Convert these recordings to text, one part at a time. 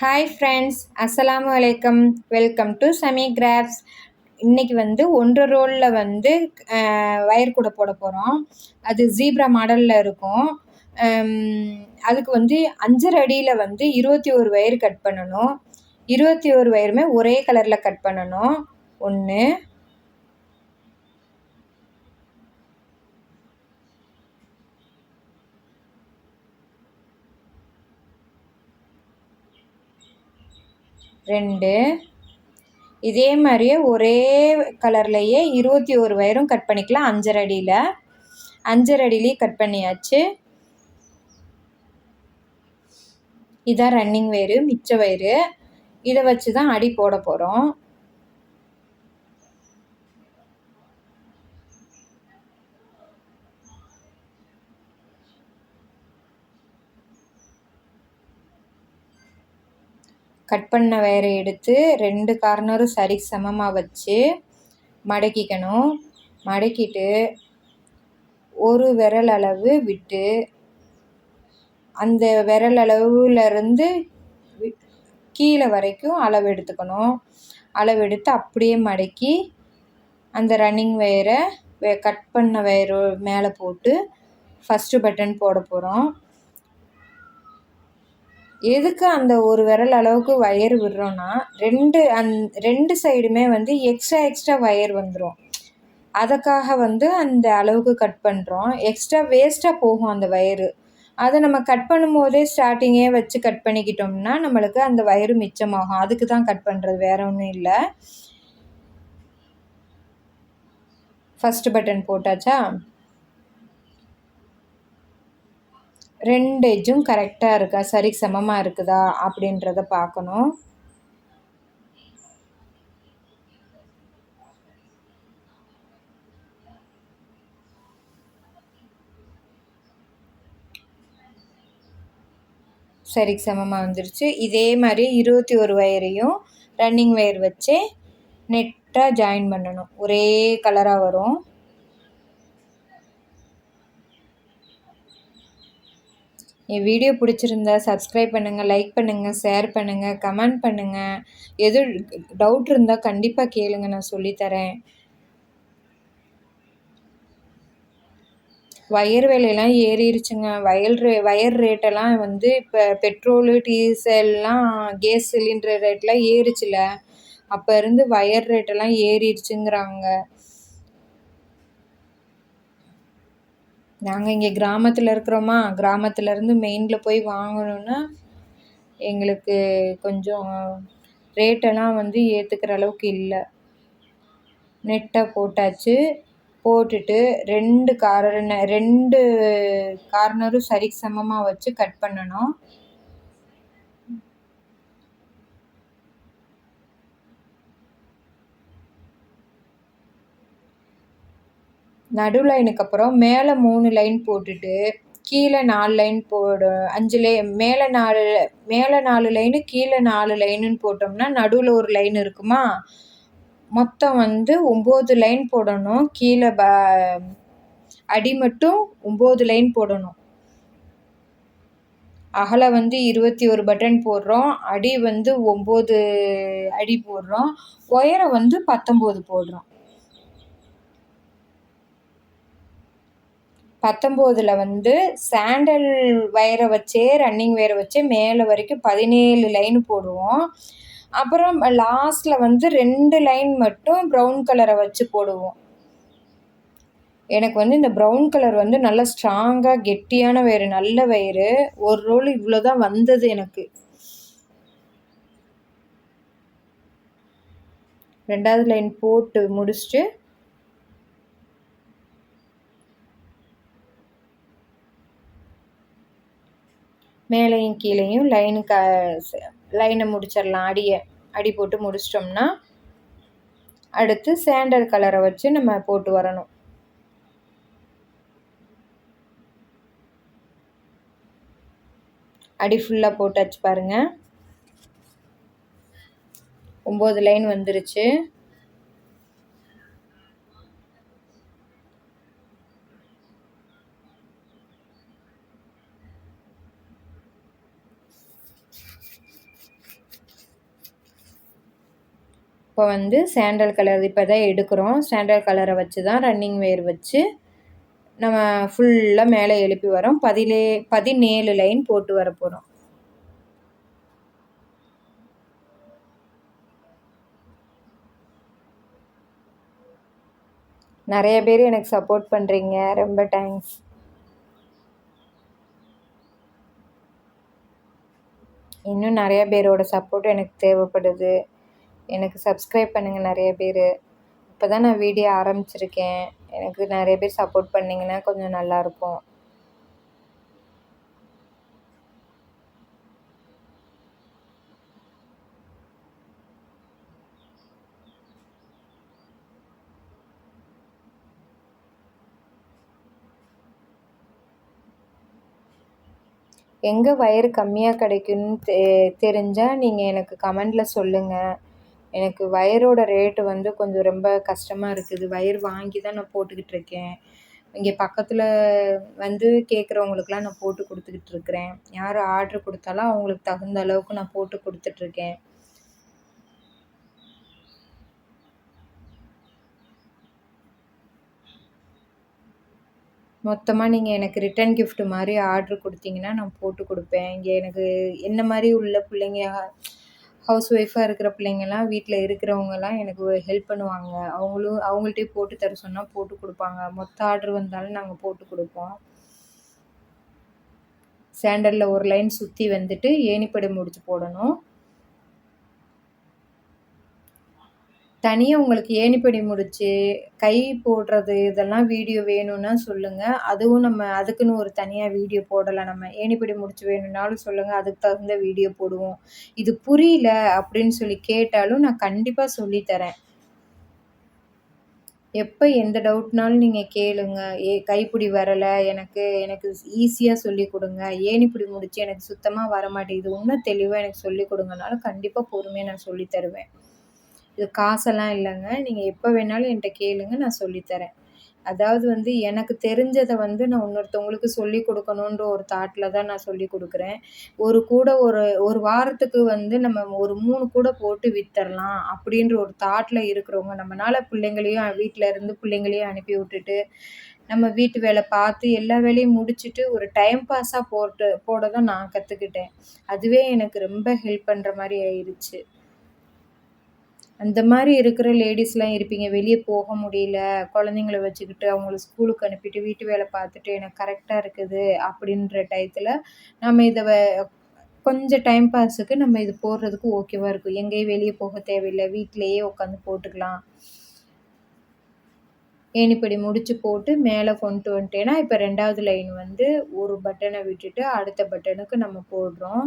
Hi friends, அஸ்ஸலாமு அலைக்கம். Welcome to Sami crafts. இன்றைக்கி வந்து 1 ரோலில் வந்து வயர் கூட போட போகிறோம். அது ஜீப்ரா மாடலில் இருக்கும். அதுக்கு வந்து 5.5 அடியில் வந்து 21 வயர் கட் பண்ணணும். 21 வயருமே ஒரே கலரில் கட் பண்ணணும். 1 2 இதே மாதிரியே ஒரே கலர்லையே 21 வயரும் கட் பண்ணிக்கலாம். 5.5 அடியில் 5.5 அடியிலையும் கட் பண்ணியாச்சு. இதான் ரன்னிங் வயரு, மிச்ச வயரு. இதை வச்சு தான் அடி போட போகிறோம். கட் பண்ண வயரை எடுத்து 2 கார்னரும் சரி சமமாக வச்சு மடக்கிக்கணும். மடக்கிட்டு ஒரு விரல் அளவு விட்டு அந்த விரல் அளவுலேருந்து கீழே வரைக்கும் அளவு எடுத்துக்கணும். அளவெடுத்து அப்படியே மடக்கி அந்த ரன்னிங் வயரை கட் பண்ண வயரு மேலே போட்டு ஃபஸ்ட்டு பட்டன் போட போகிறோம். எதுக்கு அந்த ஒரு விரல் அளவுக்கு வயர் விடுறோன்னா, 2 சைடுமே வந்து எக்ஸ்ட்ரா வயர் வந்துடும். அதுக்காக வந்து அந்த அளவுக்கு கட் பண்ணுறோம். எக்ஸ்ட்ரா வேஸ்ட்டாக போகும் அந்த வயரு. அதை நம்ம கட் பண்ணும்போதே ஸ்டார்டிங்கே வச்சு கட் பண்ணிக்கிட்டோம்னா நம்மளுக்கு அந்த வயரு மிச்சமாகும். அதுக்கு தான் கட் பண்ணுறது, வேறு ஒன்றும் இல்லை. ஃபஸ்ட்டு பட்டன் போட்டாச்சா? 2 எட்ஜும் கரெக்டாக இருக்கா, சரி சமமாக இருக்குதா அப்படின்றத பார்க்கணும். சரி சமமாக வந்துருச்சு. இதே மாதிரி 21 வயரையும் ரன்னிங் வயர் வச்சு நெட்டாக ஜாயின் பண்ணணும். ஒரே கலராக வரும். என் வீடியோ பிடிச்சிருந்தா சப்ஸ்கிரைப் பண்ணுங்கள், லைக் பண்ணுங்கள், ஷேர் பண்ணுங்கள், கமெண்ட் பண்ணுங்கள். எது டவுட் இருந்தால் கண்டிப்பாக கேளுங்க, நான் சொல்லித்தரேன். வயர் விலையெல்லாம் ஏறிடுச்சுங்க. வயர் ரேட்டெல்லாம் வந்து இப்போ பெட்ரோலு, டீசல்லாம், கேஸ் சிலிண்டர் ரேட்டெலாம் ஏறிச்சுல. அப்போ இருந்து வயர் ரேட்டெல்லாம் ஏறிடுச்சுங்கிறாங்க. நாங்கள் இங்கே கிராமத்தில் இருக்கிறோமா, கிராமத்துலேருந்து மெயினில் போய் வாங்கணுன்னா எங்களுக்கு கொஞ்சம் ரேட்டெல்லாம் வந்து ஏற்றுக்கிற அளவுக்கு இல்லை. நெட்டாக போட்டாச்சு. போட்டுட்டு 2 கார்னரும் சரி சமமாக வச்சு கட் பண்ணணும். நடு லைனுக்கு அப்புறம் மேலே 3 லைன் போட்டுட்டு கீழே 4 லைன் போடு. 5 மேலே 4 லைனு, கீழே 4 லைனுன்னு போட்டோம்னா நடுவில் ஒரு லைன் இருக்குமா, மொத்தம் வந்து 9 லைன் போடணும். கீழே அடி மட்டும் 9 லைன் போடணும். அகலம் வந்து 21 பட்டன் போடுறோம். அடி வந்து 9 அடி போடுறோம். உயரம் வந்து 19 போடுறோம். 19ல் வந்து சாண்டல் வயரை வச்சே, ரன்னிங் வயரை வச்சே மேலே வரைக்கும் 17 லைன் போடுவோம். அப்புறம் லாஸ்ட்டில் வந்து 2 லைன் மட்டும் ப்ரௌன் கலரை வச்சு போடுவோம். எனக்கு வந்து இந்த ப்ரௌன் கலர் வந்து நல்லா ஸ்ட்ராங்காக கெட்டியான வயரு, நல்ல வயரு. ஒரு ரோல் இவ்வளோ தான் வந்தது எனக்கு. 2வது லைன் போட்டு முடிச்சுட்டு மேலேயும் கீழேயும் லைனை முடிச்சிடலாம். அடி போட்டு முடிச்சிட்டோம்னா அடுத்து சாண்டல் கலரை வச்சு நம்ம போட்டு வரணும். அடி ஃபுல்லாக போட்டாச்சு பாருங்கள். 9 லைன் வந்துருச்சு. இப்போ வந்து சாண்டல் கலர் இப்போ தான் எடுக்கிறோம். சாண்டல் கலரை வச்சு தான் ரன்னிங் வேர் வச்சு நம்ம ஃபுல்லாக மேலே எழுப்பி வரோம். 17 லைன் போட்டு வர போகிறோம். நிறைய பேர் எனக்கு சப்போர்ட் பண்ணுறீங்க, ரொம்ப தேங்க்ஸ். இன்னும் நிறைய பேரோட சப்போர்ட் எனக்கு தேவைப்படுது. எனக்கு சப்ஸ்கிரைப் பண்ணுங்கள் நிறைய பேர். இப்போ தான் நான் வீடியோ ஆரம்பிச்சிருக்கேன். எனக்கு நிறைய பேர் சப்போர்ட் பண்ணிங்கன்னா கொஞ்சம் நல்லாயிருக்கும். எங்கே வயர் கம்மியாக கிடைக்குன்னு தெரிஞ்சால் நீங்கள் எனக்கு கமெண்டில் சொல்லுங்கள். எனக்கு வயரோட ரேட்டு வந்து கொஞ்சம் ரொம்ப கஷ்டமாக இருக்குது. வயர் வாங்கி தான் நான் போட்டுக்கிட்டு இருக்கேன். இங்கே பக்கத்தில் வந்து கேட்குறவங்களுக்குலாம் நான் போட்டு கொடுத்துக்கிட்டு இருக்கிறேன். யார் ஆர்ட்ரு கொடுத்தாலும் அவங்களுக்கு தகுந்த அளவுக்கு நான் போட்டு கொடுத்துட்ருக்கேன். மொத்தமாக நீங்கள் எனக்கு ரிட்டன் கிஃப்ட் மாதிரி ஆர்ட்ரு கொடுத்தீங்கன்னா நான் போட்டு கொடுப்பேன். இங்கே எனக்கு என்ன மாதிரி உள்ள பிள்ளைங்க ஹவுஸ் ஒய்ஃபாக இருக்கிற பிள்ளைங்கள்லாம் வீட்டில் இருக்கிறவங்கலாம் எனக்கு ஹெல்ப் பண்ணுவாங்க. அவங்கள்ட்டையும் போட்டு தர சொன்னால் போட்டு கொடுப்பாங்க. மொத்த ஆர்ட்ரு வந்தாலும் நாங்கள் போட்டு கொடுப்போம். சாண்டலில் ஒரு லைன் சுற்றி வந்துட்டு ஏணிப்படை முடிச்சு போடணும். தனியாக உங்களுக்கு ஏணிப்படி முடிச்சு கை போடுறது இதெல்லாம் வீடியோ வேணும்னா சொல்லுங்கள். அதுவும் நம்ம அதுக்குன்னு ஒரு தனியாக வீடியோ போடலாம். நம்ம ஏணிப்படி முடிச்சு வேணும்னாலும் சொல்லுங்கள், அதுக்கு தகுந்த வீடியோ போடுவோம். இது புரியல அப்படின்னு சொல்லி கேட்டாலும் நான் கண்டிப்பாக சொல்லித்தரேன். எப்போ எந்த டவுட்னாலும் நீங்கள் கேளுங்க. கைப்பிடி வரலை, எனக்கு ஈஸியாக சொல்லி கொடுங்க. ஏணிப்பிடி முடிச்சு எனக்கு சுத்தமாக வர மாட்டேங்குது, இன்னும் தெளிவாக எனக்கு சொல்லி கொடுங்கனாலும் கண்டிப்பாக பொறுமையாக நான் சொல்லி தருவேன். இது காசெல்லாம் இல்லைங்க. நீங்கள் எப்போ வேணாலும் என்கிட்ட கேளுங்க, நான் சொல்லித்தரேன். அதாவது வந்து எனக்கு தெரிஞ்சதை வந்து நான் இன்னொருத்தவங்களுக்கு சொல்லிக் கொடுக்கணுன்ற ஒரு தாட்டில் தான் நான் சொல்லிக் கொடுக்குறேன். ஒரு வாரத்துக்கு வந்து நம்ம ஒரு 3 கூடை போட்டு விற்றுறலாம் அப்படின்ற ஒரு தாட்டில் இருக்கிறவங்க, நம்மளால பிள்ளைங்களையும் வீட்டில் இருந்து பிள்ளைங்களையும் அனுப்பி விட்டுட்டு நம்ம வீட்டு வேலை பார்த்து எல்லா வேலையும் முடிச்சுட்டு ஒரு டைம் பாஸாக போட தான் நான் கற்றுக்கிட்டேன். அதுவே எனக்கு ரொம்ப ஹெல்ப் பண்ணுற மாதிரி ஆயிடுச்சு. அந்த மாதிரி இருக்கிற லேடிஸ்லாம் இருப்பீங்க. வெளியே போக முடியல, குழந்தைங்கள வச்சுக்கிட்டு அவங்கள ஸ்கூலுக்கு அனுப்பிட்டு வீட்டு வேலை பார்த்துட்டு எனக்கு கரெக்டாக இருக்குது அப்படின்ற டயத்தில் நம்ம இதை கொஞ்சம் டைம் பாஸுக்கு நம்ம இது போடுறதுக்கு ஓகேவாக இருக்கும். எங்கேயும் வெளியே போக தேவையில்லை, வீட்டிலையே உட்காந்து போட்டுக்கலாம். ஏணிப்படி முடிச்சு போட்டு மேலே கொண்டு வந்துட்டேன்னா இப்போ 2வது லைன் வந்து ஒரு பட்டனை விட்டுட்டு அடுத்த பட்டனுக்கு நம்ம போடுறோம்.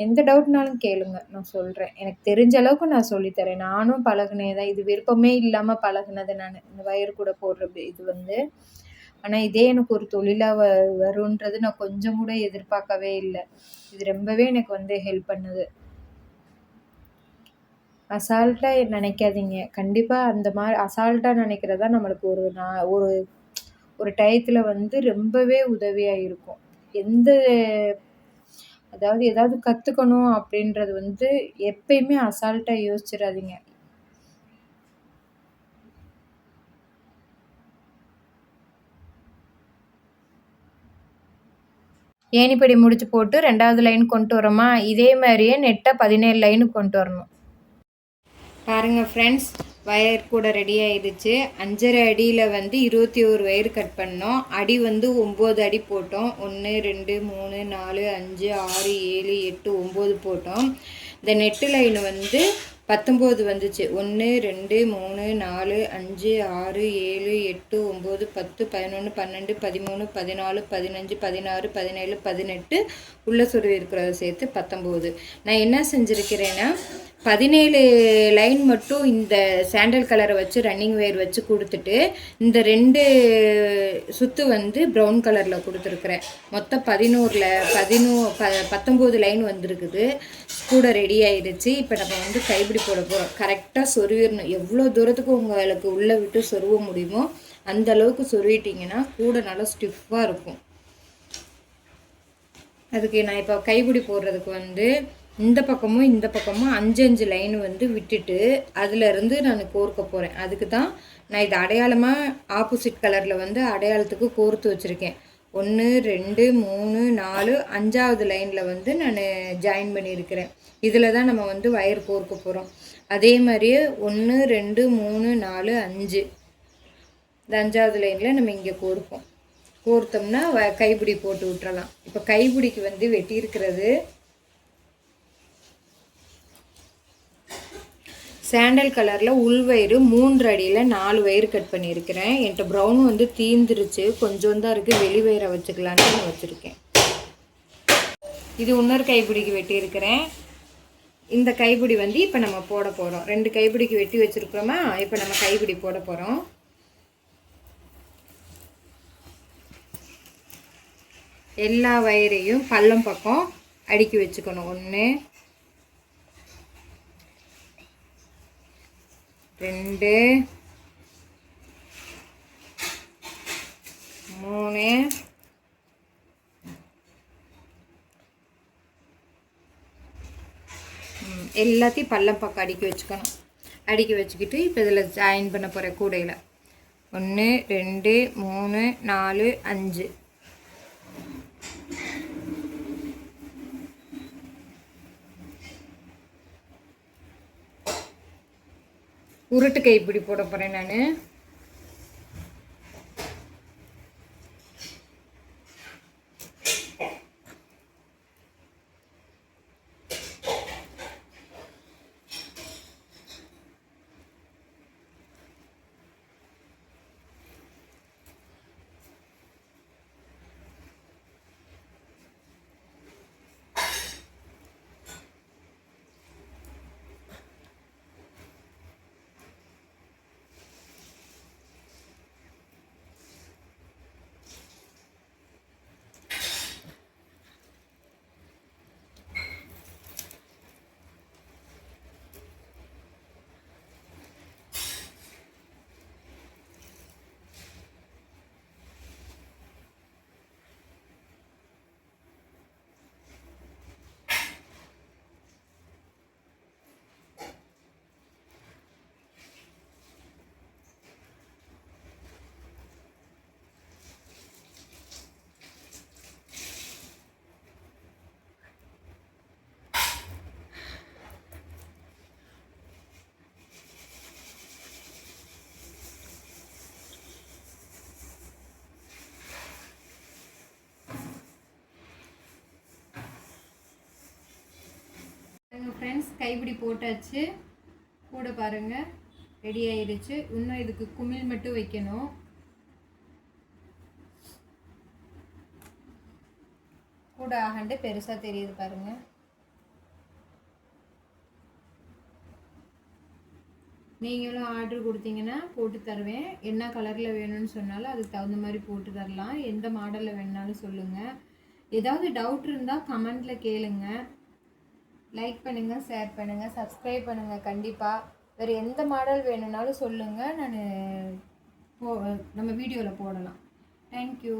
எந்த டவுட்னாலும் கேளுங்க, நான் சொல்கிறேன். எனக்கு தெரிஞ்ச அளவுக்கு நான் சொல்லித்தரேன். நானும் பழகுனேன் தான். இது விருப்பமே இல்லாமல் பழகுனது நான். இந்த வயர் கூட போடுற இது வந்து. ஆனால் இதே எனக்கு ஒரு தொழிலாக வருன்றது நான் கொஞ்சம் கூட எதிர்பார்க்கவே இல்லை. இது ரொம்பவே எனக்கு வந்து ஹெல்ப் பண்ணுது. அசால்ட்டாக நினைக்காதீங்க. கண்டிப்பாக அந்த மாதிரி அசால்ட்டாக நினைக்கிறதா நம்மளுக்கு ஒரு டயத்தில் வந்து ரொம்பவே உதவியாக இருக்கும். அதாவது ஏதாவது கற்றுக்கணும் அப்படின்றது வந்து எப்பயுமே அசால்ட்டாக யோசிச்சிடாதீங்க. ஏணிப்படி முடிச்சு போட்டு 2வது லைன் கொண்டு வரோமா, இதே மாதிரியே நெட்டாக 17 லைனு கொண்டு வரணும். பாருங்கள் ஃப்ரெண்ட்ஸ், வயர் கூட ரெடி ஆயிடுச்சு. 5.5 அடியில் வந்து 21 வயர் கட் பண்ணோம். அடி வந்து 9 அடி போட்டோம். 1 2 3 4 5 6 7 8 9 போட்டோம். இந்த நெட்டு லைன் வந்து 19 வந்துச்சு. 1 2 3 4 5 6 7 8 9 10 11 12 13 14 15 16 17 18 உள்ள சொருவி இருக்கிறத சேர்த்து 19. நான் என்ன செஞ்சுருக்கிறேன்னா 17 லைன் மட்டும் இந்த சாண்டல் கலரை வச்சு ரன்னிங் வேர் வச்சு கொடுத்துட்டு இந்த 2 சுற்று வந்து ப்ரௌன் கலரில் கொடுத்துருக்குறேன். மொத்தம் 19 லைன் வந்திருக்குது. கூட ரெடி ஆயிடுச்சு. இப்போ நம்ம வந்து கைப்பிடி போட போகிறோம். கரெக்டாக சொருவிடணும். எவ்வளோ தூரத்துக்கு உங்களுக்கு உள்ளே விட்டு சொருவ முடியுமோ அந்த அளவுக்கு சொருவிட்டிங்கன்னா கூட நல்லா ஸ்டிஃபாக இருக்கும். அதுக்கு நான் இப்போ கைப்பிடி போடுறதுக்கு வந்து இந்த பக்கமும் இந்த பக்கமும் 5 லைன் வந்து விட்டுட்டு அதிலருந்து நான் கோர்க்க போகிறேன். அதுக்கு தான் நான் இது அடையாளமாக ஆப்போசிட் கலரில் வந்து அடையாளத்துக்கு கோர்த்து வச்சுருக்கேன். 1 2 3 4 5வது லைனில் வந்து நான் ஜாயின் பண்ணியிருக்கிறேன். இதில் தான் நம்ம வந்து வயர் கோர்க்க போகிறோம். அதே மாதிரியே 1 2 3 4 5 இந்த 5வது லைனில் நம்ம இங்கே கோர்ப்போம். கோர்த்தோம்னா கைப்பிடி போட்டு விட்டுறலாம். இப்போ கைப்பிடிக்கு வந்து வெட்டியிருக்கிறது சாண்டல் கலரில் உள்வயிறு 3 அடியில் 4 வயிறு கட் பண்ணியிருக்கிறேன். என்கிட்ட ப்ரௌன் வந்து தீந்துருச்சு, கொஞ்சம் தான் இருக்குது, வெளி வயிறை வச்சுக்கலான்னு நான் வச்சுருக்கேன். இது இன்னொரு கைப்பிடிக்கு வெட்டியிருக்கிறேன். இந்த கைப்பிடி வந்து இப்போ நம்ம போட போகிறோம். 2 கைப்பிடிக்கு வெட்டி வச்சுருக்கிறோமா, இப்போ நம்ம கைப்பிடி போட போகிறோம். எல்லா வயிறையும் பள்ளம் பக்கம் அடுக்கி வச்சுக்கணும். 1 2 3 எல்லாத்தையும் பள்ளம் பக்கம் அடுக்கி வச்சுக்கணும். அடுக்கி வச்சுக்கிட்டு இப்போ இதில் ஜாயின் பண்ண போகிற கூடையில் 1 2 3 4 5 உருட்டு கைப்பிடி போட போகிறேன் நான். ஃப்ரெண்ட்ஸ், கைப்பிடி போட்டாச்சு. கூட பாருங்கள் ரெடி ஆயிடுச்சு. இன்னும் இதுக்கு குமிழ் மட்டும் வைக்கணும். கூட ஆகண்டு பெருசாக தெரியுது பாருங்கள். நீங்களும் ஆர்டர் கொடுத்தீங்கன்னா போட்டு தருவேன். என்ன கலரில் வேணும்னு சொன்னாலும் அதுக்கு தகுந்த மாதிரி போட்டு தரலாம். எந்த மாடலில் வேணுனாலும் சொல்லுங்கள். ஏதாவது டவுட் இருந்தால் கமெண்டில் கேளுங்க. லைக் பண்ணுங்கள், ஷேர் பண்ணுங்கள், சப்ஸ்கிரைப் பண்ணுங்கள். கண்டிப்பாக வேறு எந்த மாடல் வேணும்னாலும் சொல்லுங்கள். நம்ம வீடியோவில் போடலாம். தேங்க்யூ.